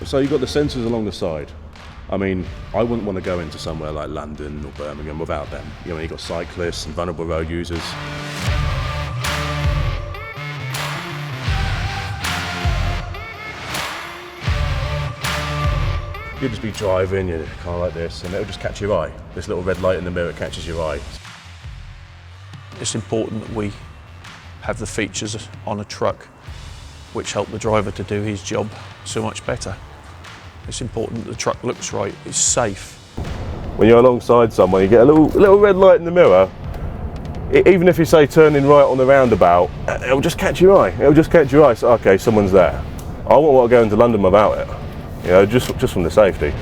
So you've got the sensors along the side. I mean, I wouldn't want to go into somewhere like London or Birmingham without them. You know, you've got cyclists and vulnerable road users. You'll just be driving your car like this and it'll just catch your eye. This little red light in the mirror catches your eye. It's important that we have the features on a truck which help the driver to do his job so much better. It's important that the truck looks right, it's safe. When you're alongside someone, you get a little red light in the mirror. Even if you say turning right on the roundabout, it'll just catch your eye. It'll just catch your eye. So, okay, someo's there. I wouldn't want to go into London without it. You know, just from the safety.